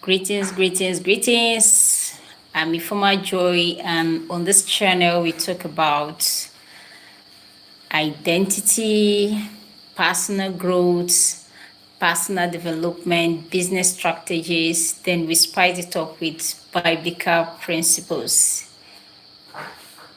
Greetings. I'm Ifoma Joy, and on this channel, we talk about identity, personal growth, personal development, business strategies. Then we spice it up with biblical principles.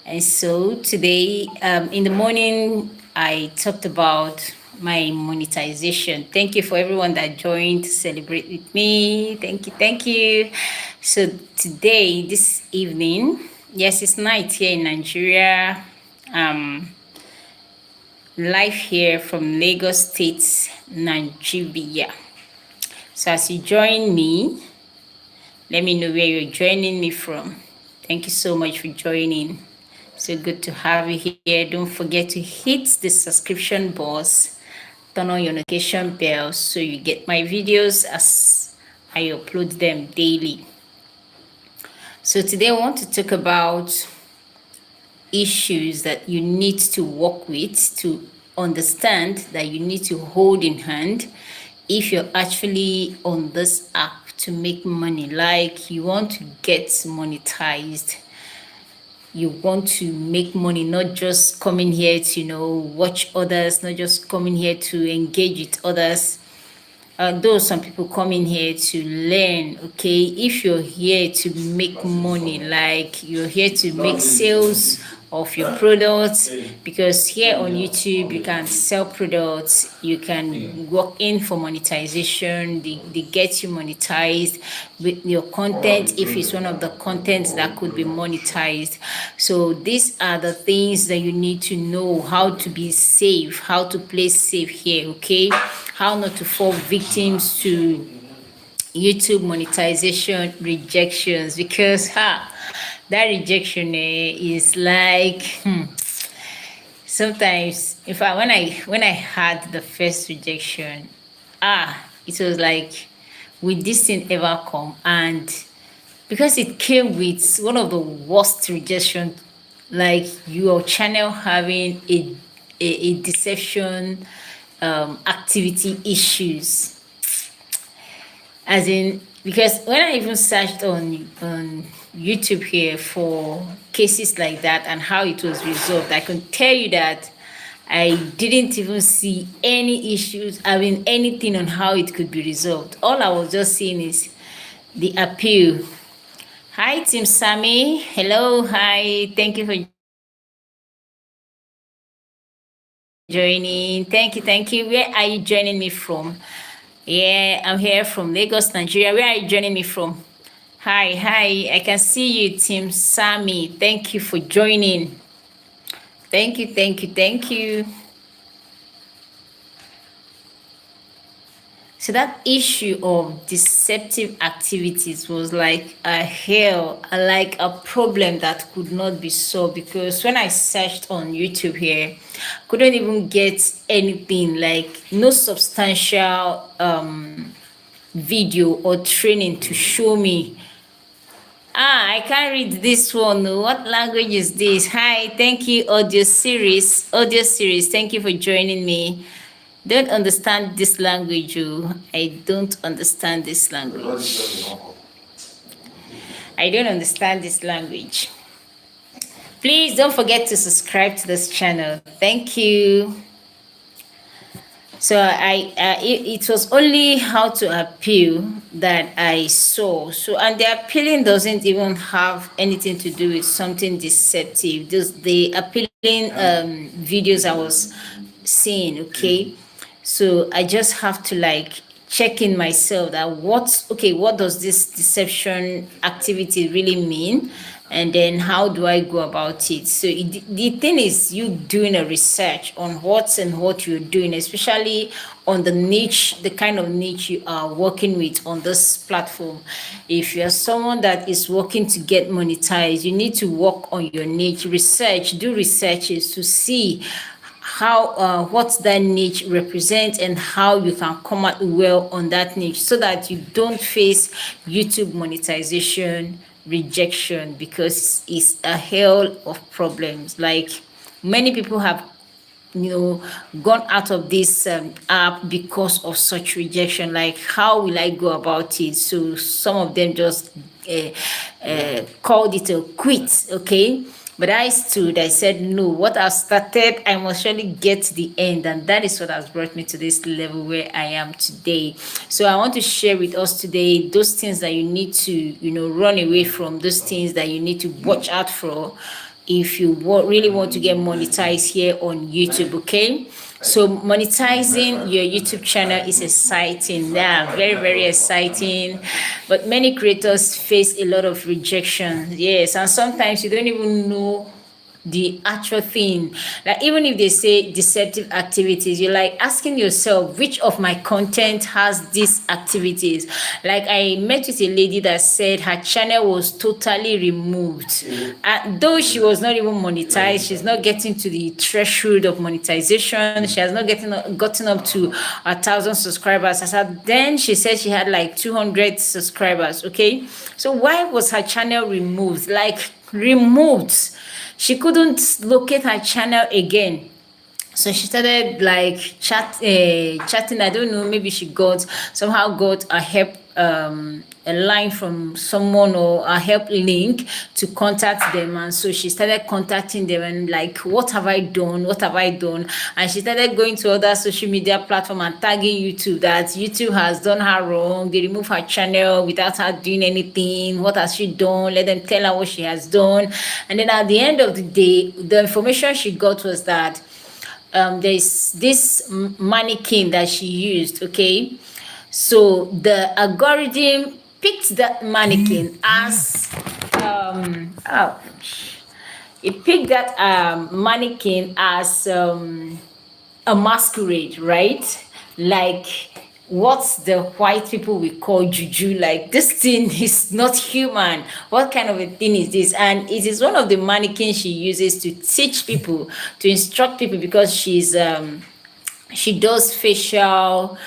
And so today, in the morning, I talked about my monetization. Thank you for everyone that joined to celebrate with me. Thank you. So today, this evening, yes, it's night here in Nigeria. Live here from Lagos State, Nigeria. So as you join me, let me know where you're joining me from. Thank you so much for joining. So good to have you here. Don't forget to hit the subscription box, turn on your notification bell so you get my videos as I upload them daily. So today I want to talk about issues that you need to work with to understand that you need to hold in hand if you're actually on this app to make money, like you want to get monetized. You want to make money, not just coming here to, watch others, not just coming here to engage with others. Though some people come in here to learn, okay? If you're here to make money, like you're here to make sales of your products, because here on YouTube you can sell products, you can work in for monetization, they get you monetized with your content if it's one of the contents that could be monetized. So these are the things that you need to know: how to be safe, how to play safe here, okay? How not to fall victims to YouTube monetization rejections, because that rejection is like sometimes. In fact, when I had the first rejection, it was like, will this thing ever come? And because it came with one of the worst rejection, like your channel having a deception activity issues, as in, because when I even searched on YouTube here for cases like that and how it was resolved, I can tell you that I didn't even see any issues, anything on how it could be resolved. All I was just seeing is the appeal. Hi, Team Sammy. Hello, hi. Thank you for joining. Thank you. Where are you joining me from? Yeah, I'm here from Lagos, Nigeria. Where are you joining me from? Hi. I can see you, Team Sammy. Thank you for joining. Thank you. So that issue of deceptive activities was like a problem that could not be solved, because when I searched on YouTube here, couldn't even get anything, like no substantial video or training to show me. I can't read this one. What language is this? Hi, thank you, audio series. Thank you for joining me. Don't understand this language. I don't understand this language. Please don't forget to subscribe to this channel. Thank you. So it was only how to appeal that I saw. So, and the appealing doesn't even have anything to do with something deceptive. The appealing videos I was seeing, okay? So I just have to like check in myself that what does this deception activity really mean, and then how do I go about it? So the thing is, you doing a research on what you're doing, especially on the niche, the kind of niche you are working with on this platform. If you're someone that is working to get monetized, you need to work on your niche, do researches to see how what that niche represents and how you can come out well on that niche, so that you don't face YouTube monetization rejection, because it's a hell of problems. Like, many people have gone out of this app because of such rejection. Like, how will I go about it? So some of them just called it a quit. Okay, but I stood, I said, no, what I've started, I must surely get to the end. And that is what has brought me to this level where I am today. So I want to share with us today those things that you need to, run away from, those things that you need to watch out for if you really want to get monetized here on YouTube. Okay, so monetizing your YouTube channel is exciting. Yeah, very, very exciting. But many creators face a lot of rejection. Yes, and sometimes you don't even know the actual thing. Like, even if they say deceptive activities, you're like asking yourself, which of my content has these activities? Like, I met with a lady that said her channel was totally removed, though she was not even monetized. She's not getting to the threshold of monetization. She has not gotten up to 1,000 subscribers. Then she said she had like 200 subscribers. Okay, so why was her channel removed? Like, removed. She couldn't locate her channel again. So she started like chatting. I don't know, maybe she somehow got a help a line from someone, or a help link to contact them. And so she started contacting them and like, what have I done, what have I done? And she started going to other social media platform and tagging YouTube, that YouTube has done her wrong, they remove her channel without her doing anything. What has she done? Let them tell her what she has done. And then at the end of the day, the information she got was that there's this mannequin that she used. Okay, so the algorithm picked that mannequin as it picked that mannequin as a masquerade, right? Like, what the white people will call juju. Like, this thing is not human. What kind of a thing is this? And it is one of the mannequins she uses to teach people, to instruct people, because she does facial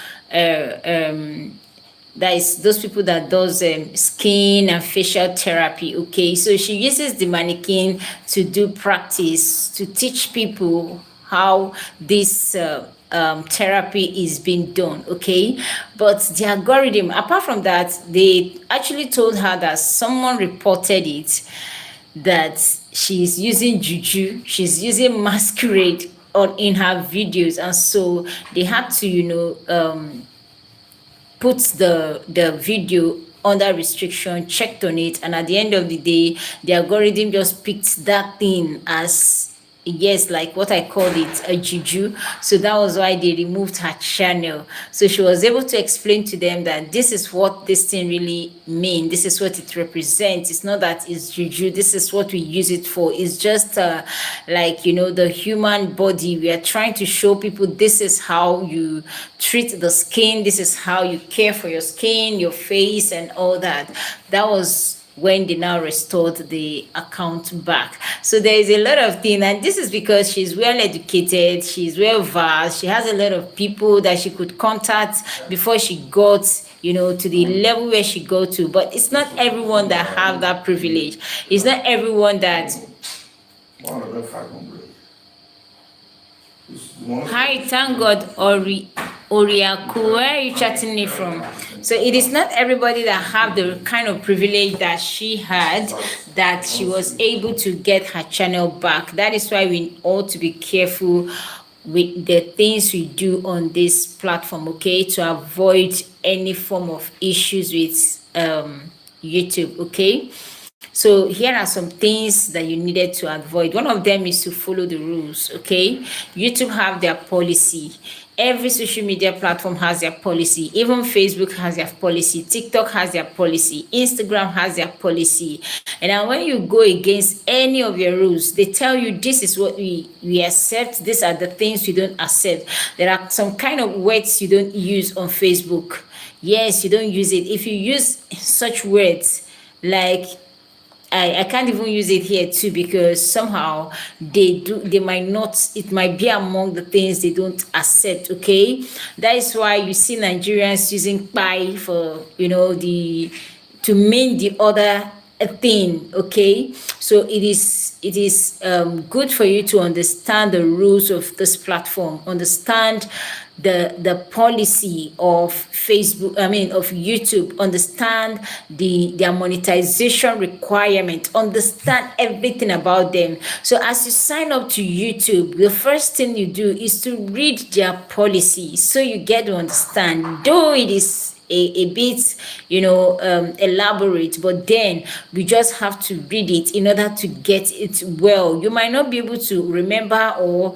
that is those people that does skin and facial therapy. Okay, so she uses the mannequin to do practice, to teach people how this therapy is being done. Okay, but the algorithm, apart from that, they actually told her that someone reported it, that she's using juju, she's using masquerade in her videos. And so they had to put the video under restriction, checked on it, and at the end of the day, the algorithm just picked that thing as, yes, like what I called it, a juju. So that was why they removed her channel. So she was able to explain to them that this is what this thing really means, this is what it represents. It's not that it's juju, this is what we use it for. It's just like, the human body. We are trying to show people this is how you treat the skin, this is how you care for your skin, your face, and all that. That was when they now restored the account back. So there is a lot of things, and this is because she's well educated, she's well versed, she has a lot of people that she could contact before she got to the level where she got to. But it's not everyone that have that privilege. It's not everyone that. Hi, thank God, Oriaku, where are you chatting me from? So it is not everybody that have the kind of privilege that she had, that she was able to get her channel back. That is why we ought to be careful with the things we do on this platform, okay, to avoid any form of issues with YouTube. Okay, so here are some things that you needed to avoid. One of them is to follow the rules. Okay, YouTube have their policy. Every social media platform has their policy. Even Facebook has their policy. TikTok has their policy. Instagram has their policy. And then when you go against any of your rules, they tell you this is what we accept. These are the things we don't accept. There are some kind of words you don't use on Facebook. Yes, you don't use it. If you use such words, like I can't even use it here too, because somehow they might not, it might be among the things they don't accept. Okay, that is why you see Nigerians using pie for to mean the other a thing. Okay, so it is good for you to understand the rules of this platform, understand the policy of Facebook, I mean of YouTube, understand their monetization requirement, understand everything about them. So as you sign up to YouTube, the first thing you do is to read their policy so you get to understand, though it is a bit, elaborate, but then we just have to read it in order to get it well. You might not be able to remember or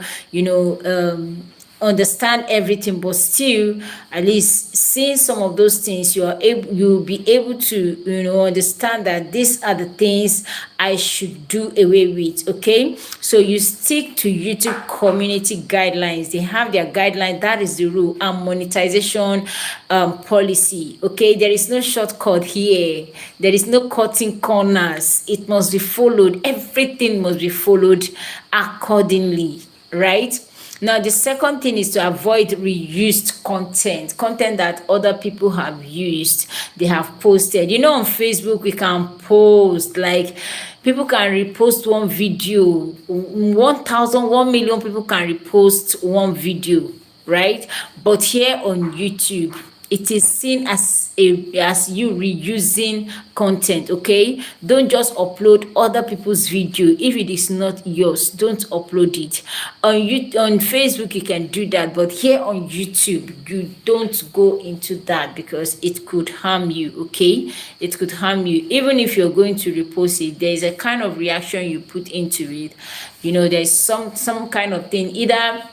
understand everything, but still, at least seeing some of those things, you'll be able to understand that these are the things I should do away with. Okay, so you stick to YouTube community guidelines. They have their guidelines, that is the rule, and monetization policy. Okay, there is no shortcut here, there is no cutting corners. It must be followed, everything must be followed accordingly, right? Now, the second thing is to avoid reused content that other people have used, they have posted. On Facebook, we can post, like, people can repost one video, 1,000, 1 million people can repost one video, right? But here on YouTube, it is seen as you reusing content. Okay, don't just upload other people's video. If it is not yours, don't upload it. On Facebook you can do that, but here on YouTube you don't go into that because it could harm you. Okay, it could harm you. Even if you're going to repost it, there is a kind of reaction you put into it. There's some kind of thing, either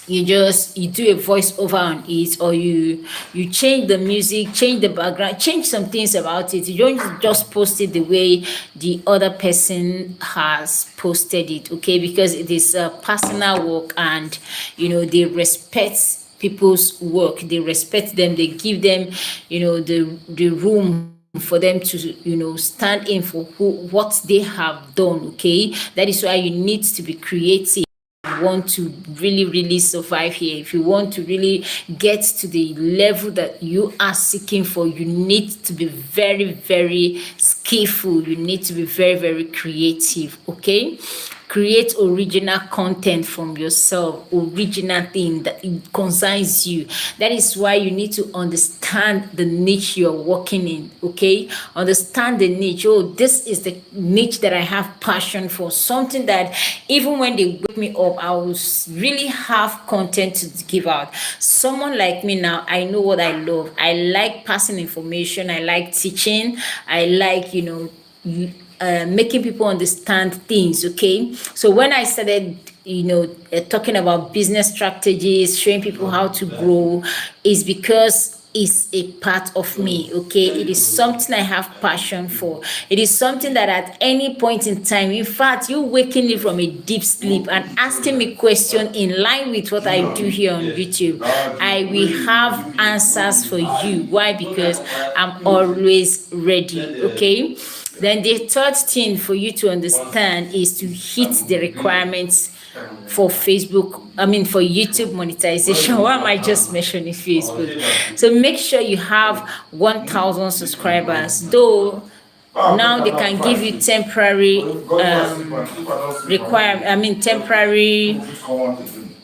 you do a voiceover on it, or you change the music, change the background, change some things about it. You don't just post it the way the other person has posted it. Okay, because it is a personal work, and they respect people's work, they respect them, they give them the room for them to stand in for what they have done. Okay, that is why you need to be creative. Want to really survive here, if you want to really get to the level that you are seeking for, you need to be very skillful, you need to be very creative. Okay, create original content from yourself, original thing that concerns you. That is why you need to understand the niche you're working in. Okay, understand the niche. Oh, this is the niche that I have passion for, something that even when they wake me up, I will really have content to give out. Someone like me now, I know what I love. I like passing information, I like teaching, I like making people understand things. Okay, so when I started talking about business strategies, showing people how to grow, is because it's a part of me. Okay, it is something I have passion for. It is something that at any point in time, in fact, you waking me from a deep sleep and asking me question in line with what I do here on YouTube, I will have answers for you. Why? Because I'm always ready. Okay, then the third thing for you to understand is to hit the requirements for Facebook, for YouTube monetization. Why am I just mentioning Facebook? So make sure you have 1,000 subscribers, though now they can give you temporary temporary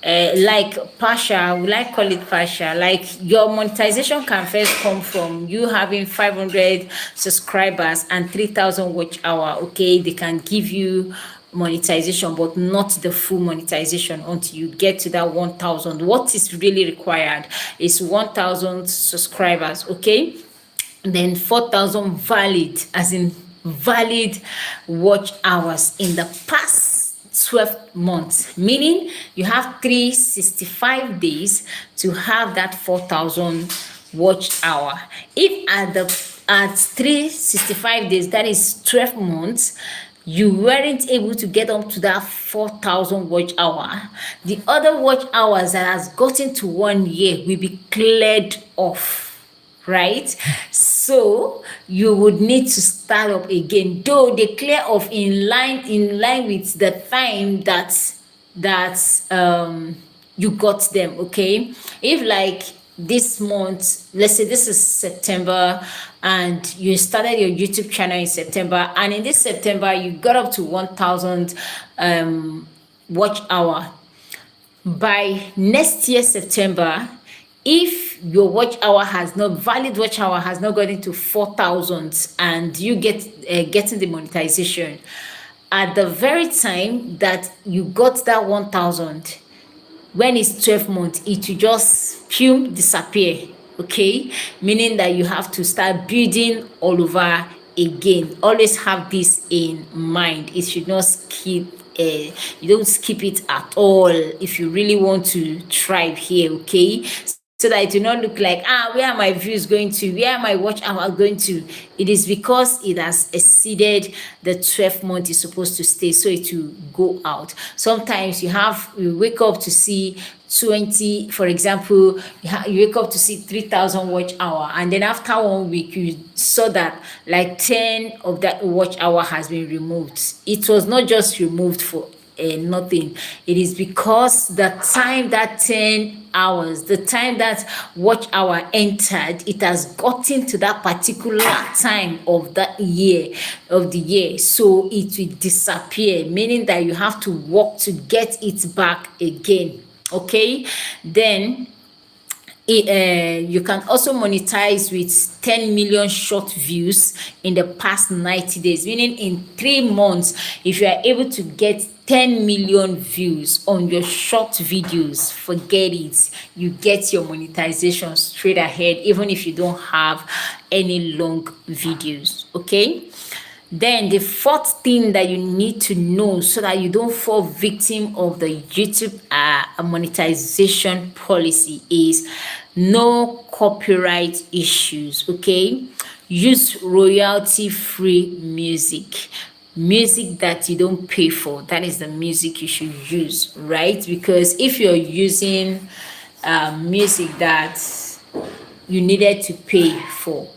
like partial, will I call it partial? Like, your monetization can first come from you having 500 subscribers and 3,000 watch hour. Okay, they can give you monetization, but not the full monetization until you get to that 1,000. What is really required is 1,000 subscribers. Okay, then 4,000 valid, as in valid watch hours in the past 12 months, meaning you have 365 days to have that 4,000 watch hour. If at 365 days, that is 12 months, you weren't able to get up to that 4,000 watch hour, the other watch hours that has gotten to 1 year will be cleared off, right? So you would need to start up again, though they clear off in line with the time that you got them. Okay, if like this month, let's say this is September, and you started your YouTube channel in September, and in this September you got up to 1,000 watch hour. By next year September, if your watch hour has not valid watch hour has not gotten to 4,000 and you getting the monetization, at the very time that you got that 1,000, when it's 12 months, it will just disappear. Okay, meaning that you have to start building all over again. Always have this in mind. It should not skip. You don't skip it at all if you really want to thrive here. Okay, so that it will not look like, where are my views going to, where are my watch hour going to. It is because it has exceeded the 12 month is supposed to stay, so it will go out. Sometimes you wake up to see 20, for example, you wake up to see 3,000 watch hour, and then after 1 week you saw that like 10 of that watch hour has been removed. It was not just removed for nothing. It is because the time that 10 hours, the time that watch hour entered, it has gotten to that particular time of the year, so it will disappear, meaning that you have to work to get it back again. Okay, then you can also monetize with 10 million short views in the past 90 days, meaning in 3 months, if you are able to get 10 million views on your short videos, forget it, you get your monetization straight ahead, even if you don't have any long videos. Okay, then the fourth thing that you need to know so that you don't fall victim of the YouTube monetization policy is no copyright issues. Okay, use royalty free music that you don't pay for. That is the music you should use, right? Because if you're using music that you needed to pay for,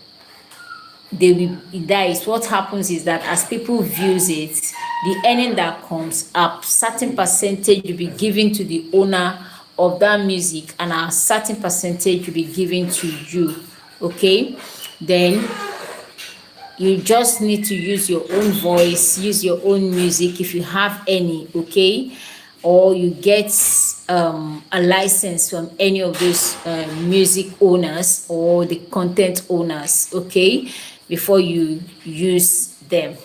that is what happens, is that as people views it, the earning that comes up, certain percentage will be given to the owner of that music, and a certain percentage will be given to you. Okay, then you just need to use your own voice, use your own music if you have any. Okay, or you get a license from any of those music owners or the content owners. Okay, before you use them.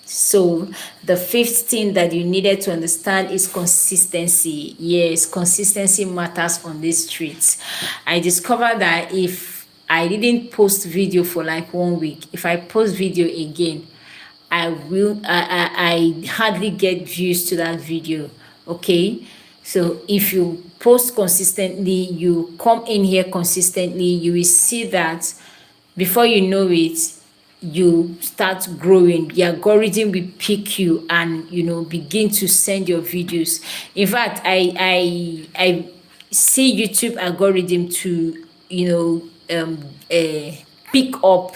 So the fifth thing that you needed to understand is consistency. Yes, consistency matters on these streets. I discovered that if I didn't post video for like 1 week, if I post video again, I hardly get views to that video. Okay, so if you post consistently, you come in here consistently, you will see that before you know it, you start growing. The algorithm will pick you and begin to send your videos. In fact, I see YouTube algorithm to pick up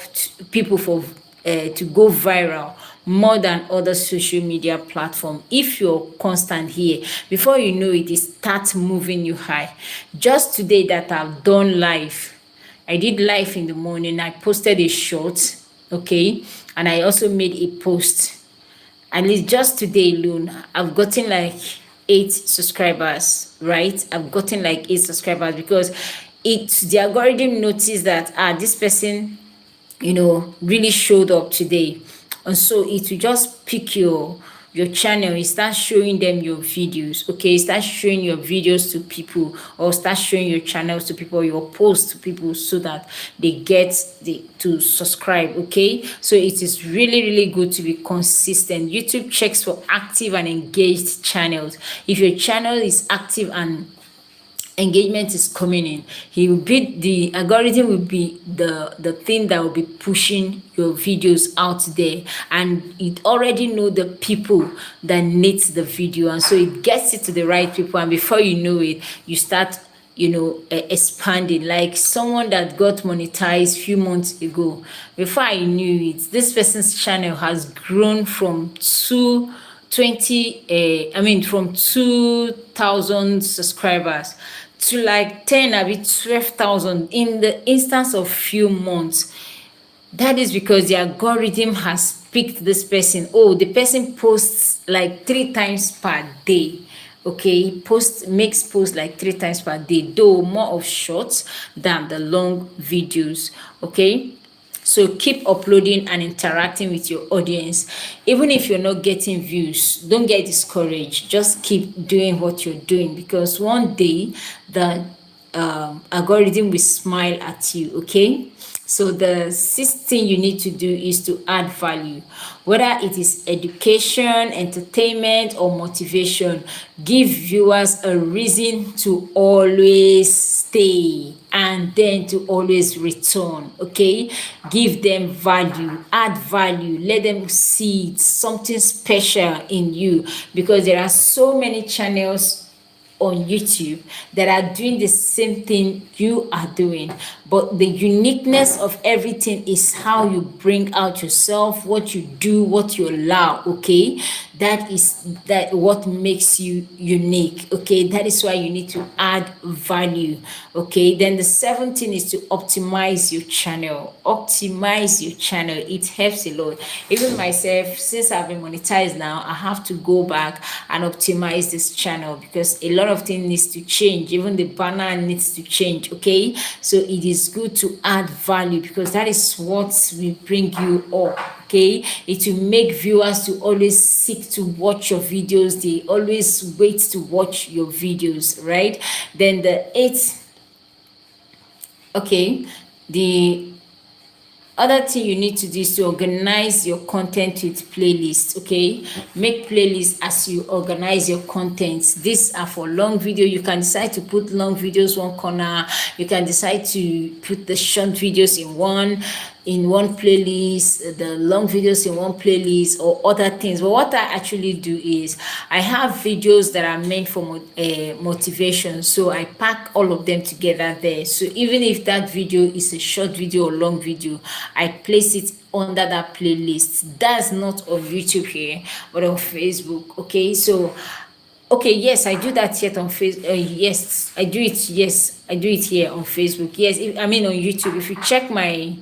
people for to go viral more than other social media platform. If you're constant here, before you know it starts moving you high. Just today that I've done live, I did live in the morning, I posted a short, okay, and I also made a post. At least just today alone, I've gotten like 8 subscribers, right? I've gotten like 8 subscribers because the algorithm noticed that this person really showed up today, and so it will just pick your channel. It starts showing them your videos. Okay, start showing your videos to people, or start showing your channels to people, your posts to people, so that they get to subscribe. Okay, so it is really good to be consistent. YouTube checks for active and engaged channels. If your channel is active and engagement is coming in, the algorithm will be the thing that will be pushing your videos out there, and it already know the people that needs the video, and so it gets it to the right people, and before you know it, you start expanding. Like someone that got monetized few months ago, before I knew it, this person's channel has grown from 2,000 subscribers to like 10 or 12,000 in the instance of few months. That is because the algorithm has picked this person. Oh, the person posts like 3 times per day. Okay, makes posts like 3 times per day, though more of shorts than the long videos. Okay, so keep uploading and interacting with your audience. Even if you're not getting views, don't get discouraged. Just keep doing what you're doing, because one day the algorithm will smile at you. Okay, so the sixth thing you need to do is to add value, whether it is education, entertainment, or motivation. Give viewers a reason to always stay and then to always return. Okay, give them value, add value, let them see something special in you, because there are so many channels on YouTube that are doing the same thing you are doing. But the uniqueness of everything is how you bring out yourself, what you do, what you allow. Okay, that what makes you unique. Okay, that is why you need to add value. Okay, then the seventh thing is to optimize your channel. Optimize your channel, it helps a lot. Even myself, since I've been monetized now, I have to go back and optimize this channel, because a lot of things needs to change. Even the banner needs to change. Okay, so it is good to add value, because that is what will bring you up. Okay, it will make viewers to always seek to watch your videos. They always wait to watch your videos, right? Then the eighth, okay, the other thing you need to do is to organize your content with playlists. Okay, make playlists as you organize your content. These are for long video. You can decide to put long videos one corner, you can decide to put the short videos in one playlist, the long videos in one playlist, or other things. But what I actually do is I have videos that are meant for motivation, so I pack all of them together there. So even if that video is a short video or long video, I place it under that playlist. That's not on YouTube here, but on Facebook. Okay, so okay, yes, I do that yet on Facebook. Yes, I do it. Yes, I do it here on Facebook. Yes, I mean on YouTube. If you check my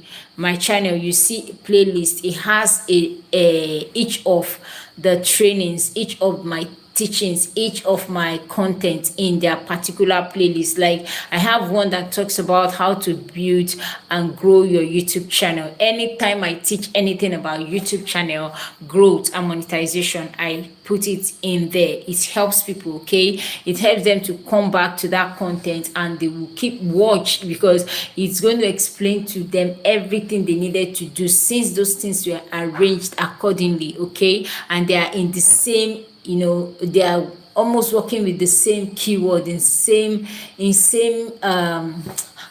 channel, you see playlist. It has a each of the trainings, each of my teachings, each of my content in their particular playlist. Like I have one that talks about how to build and grow your YouTube channel. Anytime I teach anything about YouTube channel growth and monetization, I put it in there. It helps people. Okay, it helps them to come back to that content and they will keep watch, because it's going to explain to them everything they needed to do, since those things were arranged accordingly. Okay, and they are in the same, they are almost working with the same keyword, in same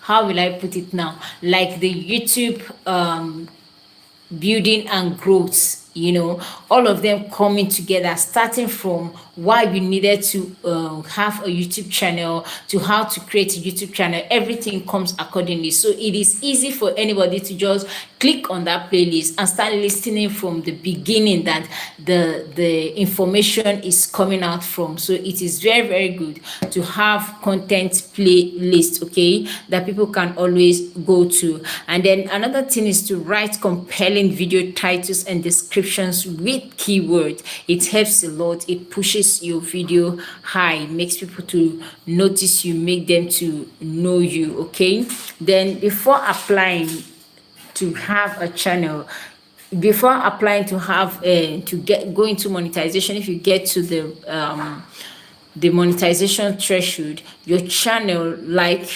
how will I put it now, like the YouTube building and growth, all of them coming together, starting from why you needed to have a YouTube channel to how to create a YouTube channel. Everything comes accordingly, so it is easy for anybody to just click on that playlist and start listening from the beginning that the information is coming out from. So it is very, very good to have content playlist, okay, that people can always go to. And then another thing is to write compelling video titles and descriptions with keywords. It helps a lot. It pushes your video high, makes people to notice you, make them to know you. Okay, then before applying to have a channel, before applying to have to get go into monetization, if you get to the monetization threshold, your channel, like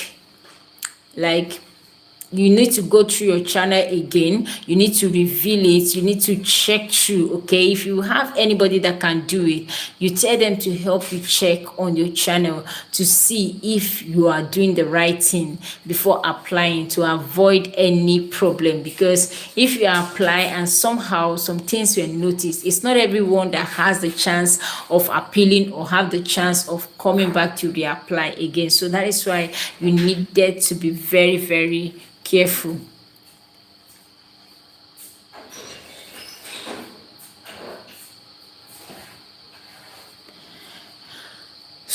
you need to go through your channel again. You need to reveal it. You need to check through. Okay, if you have anybody that can do it, you tell them to help you check on your channel to see if you are doing the right thing before applying, to avoid any problem. Because if you apply and somehow some things were noticed, it's not everyone that has the chance of appealing or have the chance of coming back to reapply again. So that is why you needed to be very, very careful.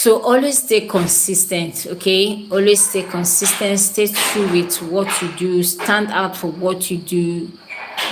So always stay consistent, okay? Always stay consistent, stay true with what you do, stand out for what you do,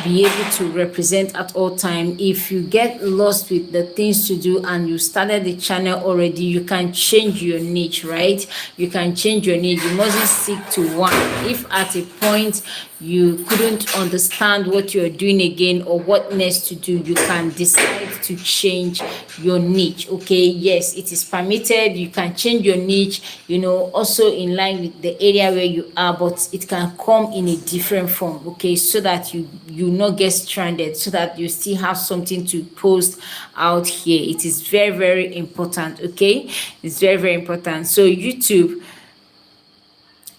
be able to represent at all time. If you get lost with the things to do and you started the channel already, you can change your niche, right? You can change your niche. You mustn't stick to one. If at a point you couldn't understand what you're doing again or what next to do, you can decide to change your niche, okay? Yes, it is permitted. You can change your niche, also in line with the area where you are, but it can come in a different form, okay? So that you not get stranded, so that you still have something to post out here. It is very, very important, okay? It's very, very important. So YouTube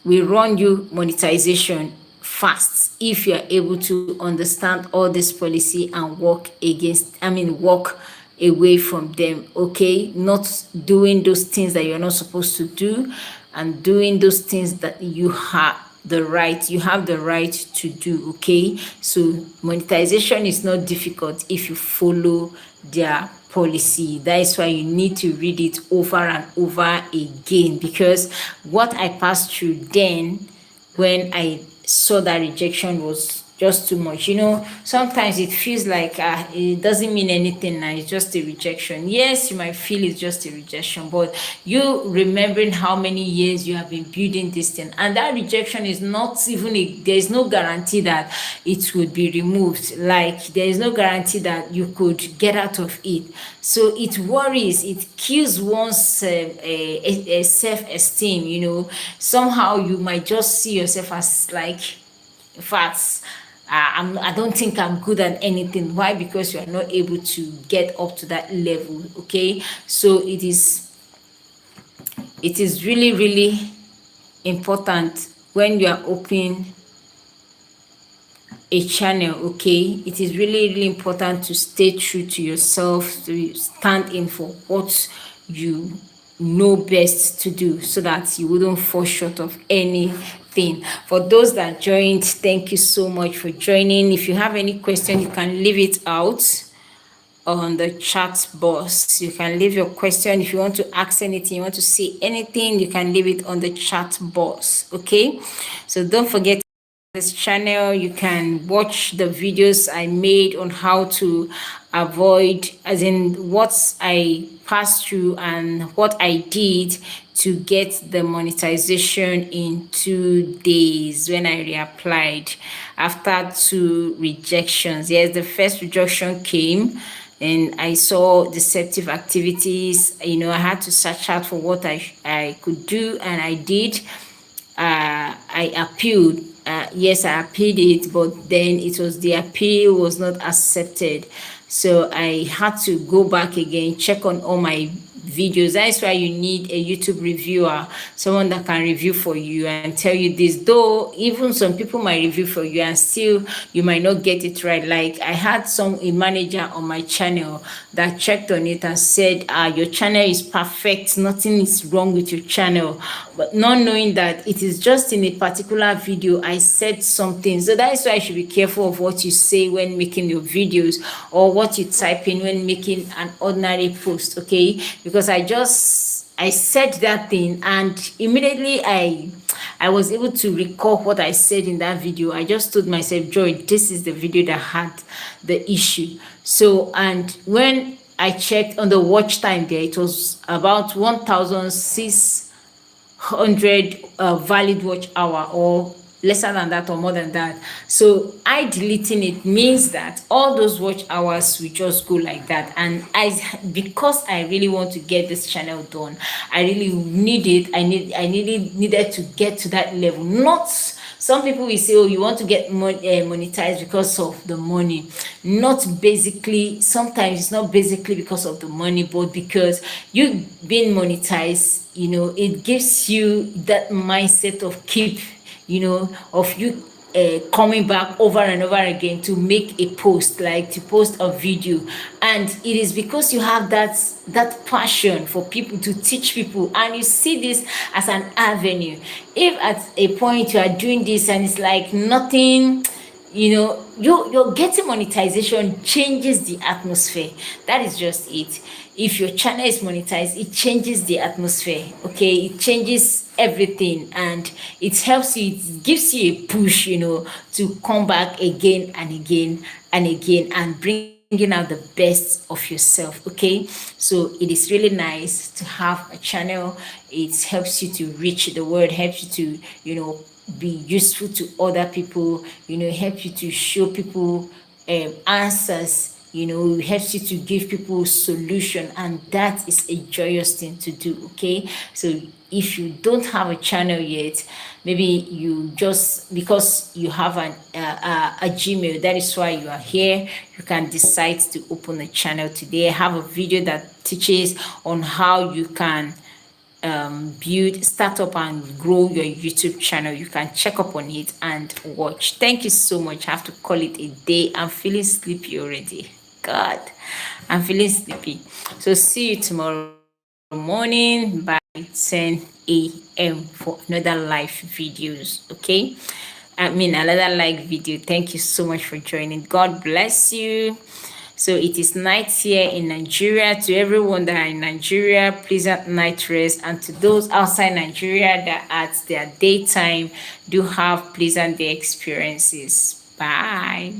will run you monetization fast if you are able to understand all this policy and work away from them, okay? Not doing those things that you're not supposed to do, and doing those things that you have the right to do, okay? So monetization is not difficult if you follow their policy. That is why you need to read it over and over again, because what I passed through then, when I saw that rejection was just too much. Sometimes it feels like it doesn't mean anything now, it's just a rejection. Yes, you might feel it's just a rejection, but you remembering how many years you have been building this thing, and that rejection is not even there's no guarantee that it would be removed. Like, there is no guarantee that you could get out of it. So it worries, it kills one's self-esteem. Somehow you might just see yourself as like, in fact, I don't think I'm good at anything. Why? Because you are not able to get up to that level, okay? So it is really, really important when you are opening a channel, okay? It is really, really important to stay true to yourself, to stand in for what you know best to do, so that you wouldn't fall short of anything. For those that joined, thank you so much for joining. If you have any question, you can leave it out on the chat box. You can leave your question. If you want to ask anything, you want to say anything, you can leave it on the chat box, okay? So don't forget this channel. You can watch the videos I made on how to avoid, as in what I passed through and what I did to get the monetization in 2 days when I reapplied after 2 rejections. Yes, the first rejection came and I saw deceptive activities. I had to search out for what I could do, and I did. I appealed. Yes, I appealed it, but then the appeal was not accepted. So I had to go back again, check on all my videos. That's why you need a YouTube reviewer, someone that can review for you and tell you this. Though even some people might review for you and still you might not get it right. Like, I had a manager on my channel that checked on it and said, your channel is perfect, nothing is wrong with your channel, but not knowing that it is just in a particular video I said something. So that is why you should be careful of what you say when making your videos, or what you type in when making an ordinary post, okay? Because I said that thing, and immediately I was able to recall what I said in that video. I just told myself, Joy, this is the video that had the issue. So, and when I checked on the watch time there, it was about 1,600 valid watch hour, or lesser than that or more than that. So I deleting it means that all those watch hours will just go like that. And because I really want to get this channel done, I really need it. I needed to get to that level. Not, some people will say, oh, you want to get monetized because of the money. Not basically, sometimes it's not basically because of the money, but because you being monetized, it gives you that mindset of of you coming back over and over again to make a post, like to post a video. And it is because you have that passion for people, to teach people, and you see this as an avenue. If at a point you are doing this and it's like nothing, you're getting monetization changes the atmosphere. That is just it. If your channel is monetized, it changes the atmosphere. Okay, it changes everything, and it helps you, it gives you a push, to come back again and again and again, and bringing out the best of yourself. Okay, so it is really nice to have a channel. It helps you to reach the world, helps you to be useful to other people, help you to show people answers, it helps you to give people solution, and that is a joyous thing to do. Okay, so if you don't have a channel yet, maybe you just, because you have a Gmail, that is why you are here, you can decide to open a channel today. I have a video that teaches on how you can build, start up and grow your YouTube channel. You can check up on it and watch. Thank you so much. I have to call it a day. I'm feeling sleepy already. God, I'm feeling sleepy. So see you tomorrow morning by 10 a.m. for another live videos. Okay, another live video. Thank you so much for joining. God bless you. So it is night here in Nigeria. To everyone that are in Nigeria, pleasant night rest. And to those outside Nigeria that at their daytime, do have pleasant day experiences. Bye.